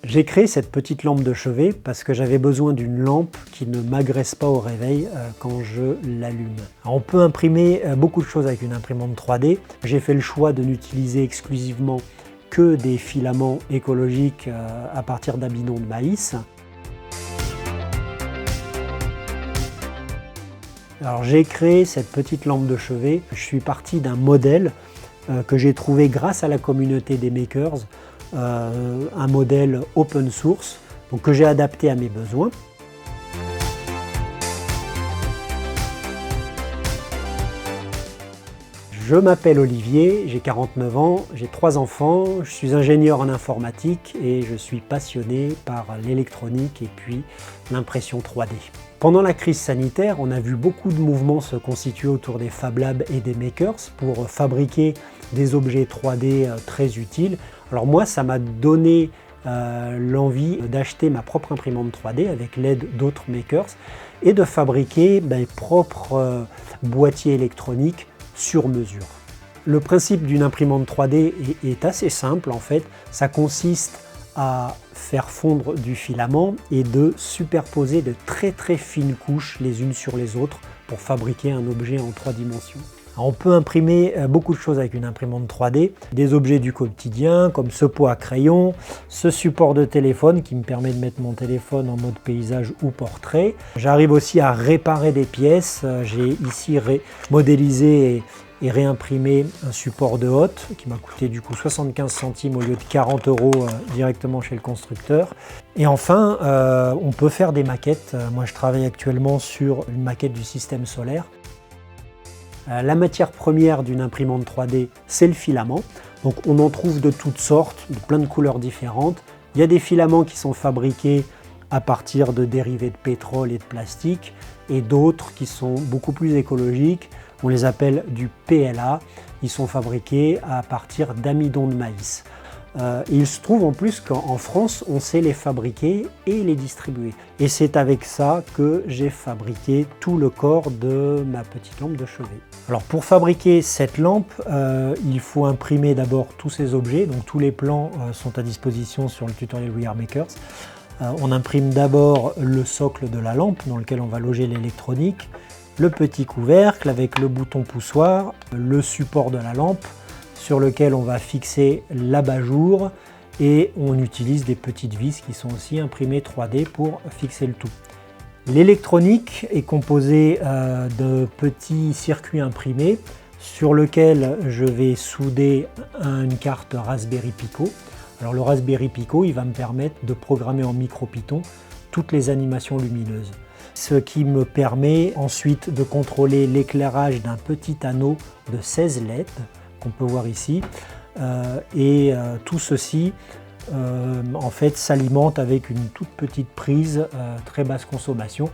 J'ai créé cette petite lampe de chevet parce que j'avais besoin d'une lampe qui ne m'agresse pas au réveil quand je l'allume. On peut imprimer beaucoup de choses avec une imprimante 3D. J'ai fait le choix de n'utiliser exclusivement que des filaments écologiques à partir d'amidon de maïs. Alors j'ai créé cette petite lampe de chevet. Je suis parti d'un modèle que j'ai trouvé grâce à la communauté des makers, un modèle open source donc que j'ai adapté à mes besoins. Je m'appelle Olivier, j'ai 49 ans, j'ai 3 enfants, je suis ingénieur en informatique et je suis passionné par l'électronique et puis l'impression 3D. Pendant la crise sanitaire, on a vu beaucoup de mouvements se constituer autour des Fab Labs et des makers pour fabriquer des objets 3D très utiles. Alors moi, ça m'a donné l'envie d'acheter ma propre imprimante 3D avec l'aide d'autres makers et de fabriquer mes propres boîtiers électroniques sur mesure. Le principe d'une imprimante 3D est assez simple en fait. Ça consiste à faire fondre du filament et de superposer de très fines couches les unes sur les autres pour fabriquer un objet en 3 dimensions. Alors on peut imprimer beaucoup de choses avec une imprimante 3D, des objets du quotidien comme ce pot à crayon, ce support de téléphone qui me permet de mettre mon téléphone en mode paysage ou portrait. J'arrive aussi à réparer des pièces, j'ai ici modélisé et réimprimé un support de hotte qui m'a coûté du coup 75 centimes au lieu de 40 € directement chez le constructeur. Et enfin, on peut faire des maquettes. Moi je travaille actuellement sur une maquette du système solaire. La matière première d'une imprimante 3D, c'est le filament. Donc on en trouve de toutes sortes, de plein de couleurs différentes. Il y a des filaments qui sont fabriqués à partir de dérivés de pétrole et de plastique et d'autres qui sont beaucoup plus écologiques. On les appelle du PLA. Ils sont fabriqués à partir d'amidon de maïs. Il se trouve en plus qu'en France, on sait les fabriquer et les distribuer. Et c'est avec ça que j'ai fabriqué tout le corps de ma petite lampe de chevet. Alors pour fabriquer cette lampe, il faut imprimer d'abord tous ces objets. Donc tous les plans sont à disposition sur le tutoriel We Are Makers. On imprime d'abord le socle de la lampe dans lequel on va loger l'électronique, le petit couvercle avec le bouton poussoir, le support de la lampe, sur lequel on va fixer l'abat-jour et on utilise des petites vis qui sont aussi imprimées 3D pour fixer le tout. L'électronique est composée de petits circuits imprimés sur lequel je vais souder une carte Raspberry Pico. Alors le Raspberry Pico, il va me permettre de programmer en MicroPython toutes les animations lumineuses. Ce qui me permet ensuite de contrôler l'éclairage d'un petit anneau de 16 LED qu'on peut voir ici, tout ceci en fait s'alimente avec une toute petite prise très basse consommation.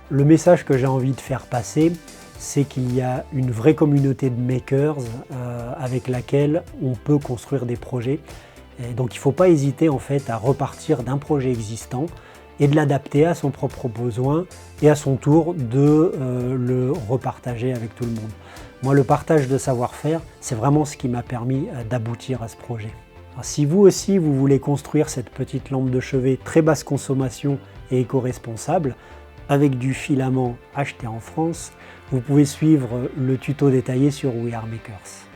Le message que j'ai envie de faire passer, c'est qu'il y a une vraie communauté de makers avec laquelle on peut construire des projets. Et donc il ne faut pas hésiter en fait à repartir d'un projet existant et de l'adapter à son propre besoin et à son tour de le repartager avec tout le monde. Moi, le partage de savoir-faire, c'est vraiment ce qui m'a permis d'aboutir à ce projet. Alors, si vous aussi, vous voulez construire cette petite lampe de chevet très basse consommation et éco-responsable, avec du filament acheté en France, vous pouvez suivre le tuto détaillé sur We Are Makers.